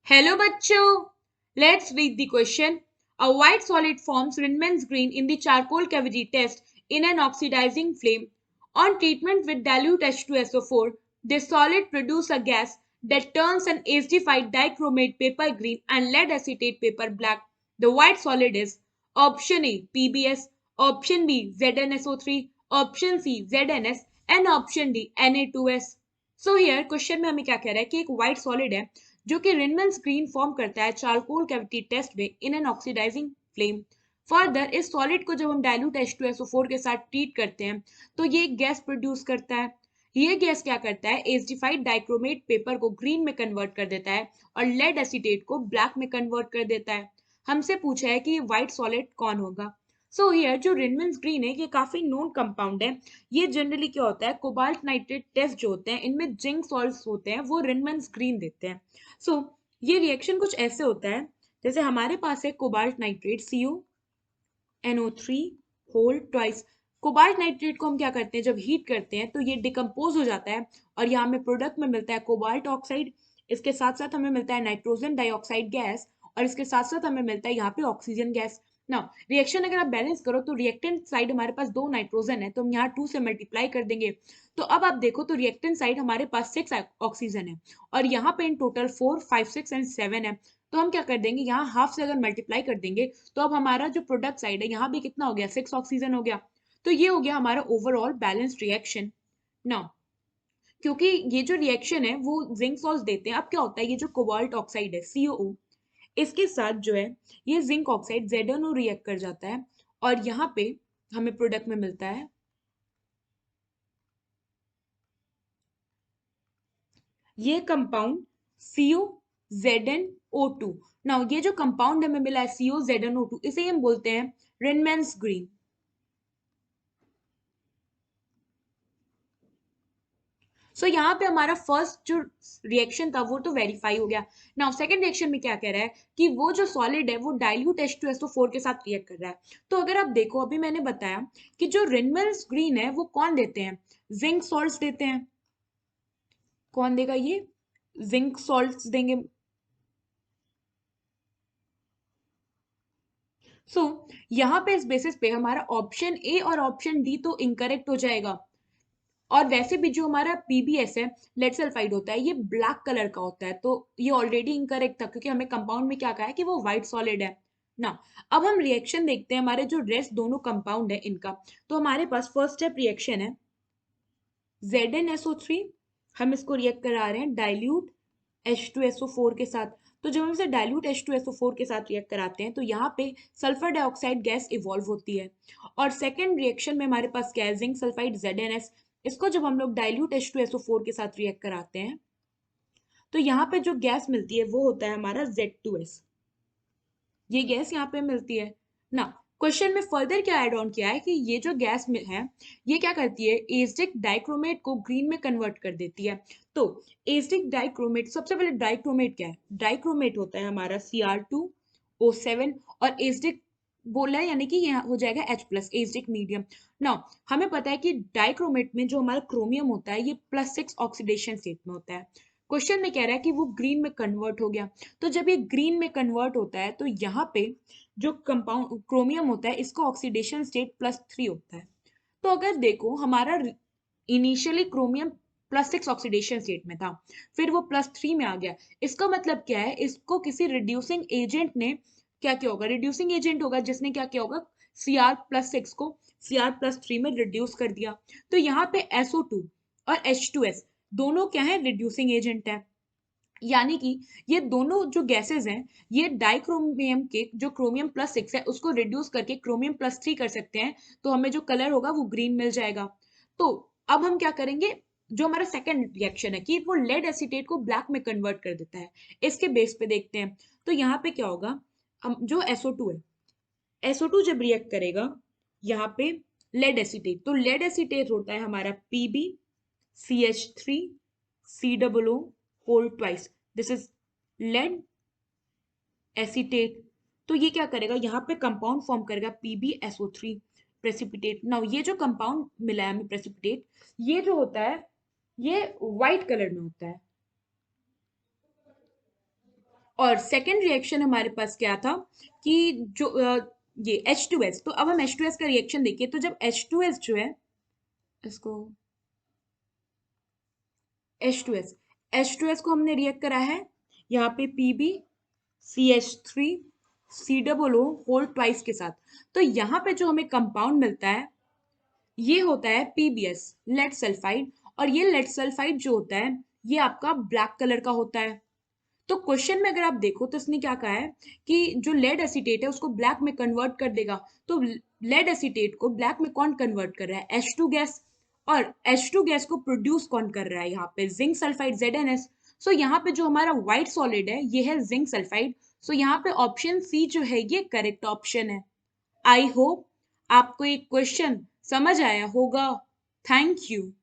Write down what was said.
Hello bachcho. Let's read the question. A white solid forms Riemann green in the charcoal cavity test in an oxidizing flame. On treatment with dilute H2SO4, this solid produces a gas that turns an acidified dichromate paper green and lead acetate paper black. The white solid is option A PBS, option B ZnSO3, option C ZnS and option D Na2S. So here question में हमें क्या कह रहा है कि एक white solid है जो कि रिनमन स्क्रीन फॉर्म करता है चारकोल कैविटी टेस्ट में in an oxidising flame. Further इस सॉलिड को जब हम डाइल्यूट H2SO4 के साथ ट्रीट करते हैं तो ये गैस प्रोड्यूस करता है। ये गैस क्या करता है, एसिडिफाइड डाइक्रोमेट पेपर को ग्रीन में कन्वर्ट कर देता है और लेड एसीटेट को ब्लैक में कन्वर्ट कर देता है। हमसे पूछा है कि व्हाइट सॉलिड कौन होगा। सो हियर जो रिनमन ग्रीन है ये काफी नोन कंपाउंड है। ये जनरली क्या होता है, कोबाल्ट नाइट्रेट टेस्ट जो होते हैं इनमें जिंक सॉल्ट्स होते हैं वो रिनमन ग्रीन देते हैं। सो ये रिएक्शन कुछ ऐसे होता है जैसे हमारे पास है cobalt nitrate CuNO3 whole twice. Cobalt nitrate को हम क्या करते हैं, जब हीट करते हैं तो ये डिकम्पोज हो जाता है और यहाँ हमें प्रोडक्ट में मिलता है कोबाल्ट ऑक्साइड। इसके साथ साथ हमें मिलता है नाइट्रोजन डाइऑक्साइड गैस और इसके साथ साथ हमें मिलता है यहाँ पे ऑक्सीजन गैस। ना रिएक्शन अगर आप बैलेंस करो तो रिएक्टेंट साइड हमारे पास 2 नाइट्रोजन है तो हम यहाँ 2 से मल्टीप्लाई कर देंगे। तो अब आप देखो तो रिएक्टेंट साइड हमारे पास 6 ऑक्सीजन है और यहाँ पे इन टोटल 4 5 6 एंड 7 है। तो हम क्या कर देंगे, यहाँ हाफ से अगर मल्टीप्लाई कर देंगे तो अब हमारा जो प्रोडक्ट साइड है यहाँ भी कितना हो गया, 6 ऑक्सीजन हो गया। तो ये हो गया हमारा ओवरऑल बैलेंस्ड रिएक्शन। नाउ क्योंकि ये जो रिएक्शन है वो जिंक सॉल्ट देते हैं, अब क्या होता है ये जो कोबाल्ट ऑक्साइड है COO इसके साथ जो है ये जिंक ऑक्साइड ZnO रिएक्ट कर जाता है और यहाँ पे हमें प्रोडक्ट में मिलता है ये कंपाउंड CuZnO2। नाउ ये जो कंपाउंड हमें मिला है CuZnO2 इसे हम बोलते हैं रिनमैन्स ग्रीन। सो यहाँ पे हमारा फर्स्ट जो रिएक्शन था वो तो वेरीफाई हो गया। नाउ सेकंड रिएक्शन में क्या कह रहा है कि वो जो सॉलिड है वो डाइल्यूट H2SO4 के साथ रिएक्ट कर रहा है। तो अगर आप देखो अभी मैंने बताया कि जो रिनमैन्स ग्रीन है वो कौन देते हैं, जिंक सॉल्ट्स देते हैं। कौन देगा ये, जिंक सॉल्ट्स देंगे। यहाँ पे इस बेसिस पे हमारा ऑप्शन ए और ऑप्शन डी तो इनकरेक्ट हो जाएगा। और वैसे भी जो हमारा PBS है लेड सल्फाइड होता है ये ब्लैक कलर का होता है तो ये ऑलरेडी इनकरेक्ट था क्योंकि हमें कंपाउंड में क्या कहा है कि वो व्हाइट सॉलिड है ना। अब हम रिएक्शन देखते हैं हमारे जो रेस्ट दोनों कंपाउंड है इनका। तो हमारे पास फर्स्ट स्टेप रिएक्शन है ZnSO3, हम इसको रिएक्ट करा रहे हैं डाइल्यूट H2SO4 के साथ। तो जब हम इसे डाइल्यूट H2SO4 के साथ रिएक्ट कराते हैं तो यहाँ पे सल्फर डाइऑक्साइड गैस इवॉल्व होती है। और सेकेंड रिएक्शन में हमारे पास क्या है, जिंक सल्फाइड ZnS। इसको जब हम लोग डाइल्यूट H2SO4 के साथ रिएक्ट कराते हैं तो यहाँ पे जो गैस मिलती है वो होता है हमारा Z2S। ये गैस यहाँ पे मिलती है ना। क्वेश्चन में फर्दर क्या ऐड ऑन किया है कि ये जो गैस में है ये क्या करती है, एसिडिक डाइक्रोमेट को ग्रीन में कन्वर्ट कर देती है। तो एसिडिक डाइक्रोमेट, सबसे पहले डाइक्रोमेट क्या है, डाइक्रोमेट होता है हमारा Cr2O7 और एसिडिक बोला है यानी कि यहाँ हो जाएगा H+ एसिडिक मीडियम। ना हमें पता है कि डाइक्रोमेट में जो हमारा क्रोमियम होता है ये +6 ऑक्सीडेशन स्टेट में होता है। क्वेश्चन में कह रहा है कि वो ग्रीन में कन्वर्ट हो गया। तो जब ये ग्रीन में कन्वर्ट होता है तो यहाँ पे जो कंपाउंड क्रोमियम होता है इसका ऑक्सीडेशन स्टेट +3 होता है। तो अगर देखो हमारा इनिशियली क्रोमियम +6 ऑक्सीडेशन स्टेट में था फिर वो +3 में आ गया। इसका मतलब क्या है, इसको किसी रिड्यूसिंग एजेंट ने क्या किया होगा, रिड्यूसिंग एजेंट होगा जिसने क्या किया होगा, Cr+6 को Cr+3 में रिड्यूस कर दिया। तो यहाँ पे SO2 और H2S दोनों क्या है, रिड्यूसिंग एजेंट है। यानी कि ये दोनों जो गैसेस हैं ये डाइक्रोमियम के जो क्रोमियम +6 है उसको रिड्यूस करके क्रोमियम +3 कर सकते हैं। तो हमें जो कलर होगा वो ग्रीन मिल जाएगा। तो अब हम क्या करेंगे, जो हमारा सेकंड रिएक्शन है कि वो लेड एसीटेट को ब्लैक में कन्वर्ट कर देता है, इसके बेस पे देखते हैं। तो यहाँ पे क्या होगा, हम जो SO2 है, SO2 जब रिएक्ट करेगा यहाँ पे लेड एसीटेट, तो लेड एसीटेट होता है हमारा PbCH3COO whole twice, this is lead acetate. तो ये क्या करेगा, यहाँ पे कंपाउंड फॉर्म करेगा PbSO3 प्रेसिपिटेट। नाउ ये जो कंपाउंड मिला है हमें प्रेसिपिटेट, ये जो होता है ये व्हाइट कलर में होता है। और सेकेंड रिएक्शन हमारे पास क्या था कि जो ये H2S, तो अब हम H2S का रिएक्शन देखिए। तो जब H2S जो है, इसको H2S को हमने रिएक्ट करा है यहाँ पे PbCH3 COO होल ट्वाइस के साथ। तो यहाँ पे जो हमें कंपाउंड मिलता है ये होता है PbS, लेड सल्फाइड। और ये लेड सल्फाइड जो होता है ये आपका ब्लैक कलर का होता है। तो क्वेश्चन में अगर आप देखो तो इसने क्या कहा है कि जो लेड एसीटेट है उसको ब्लैक में कन्वर्ट कर देगा। तो लेड एसीटेट को ब्लैक में कौन कन्वर्ट कर रहा है? H2 gas. और H2 गैस को प्रोड्यूस कौन कर रहा है? यहाँ पे जिंक सल्फाइड ZnS। सो यहाँ पे जो हमारा व्हाइट सॉलिड है ये है जिंक सल्फाइड। सो यहाँ पे ऑप्शन सी जो है ये करेक्ट ऑप्शन है। आई होप आपको एक क्वेश्चन समझ आया होगा। Thank you.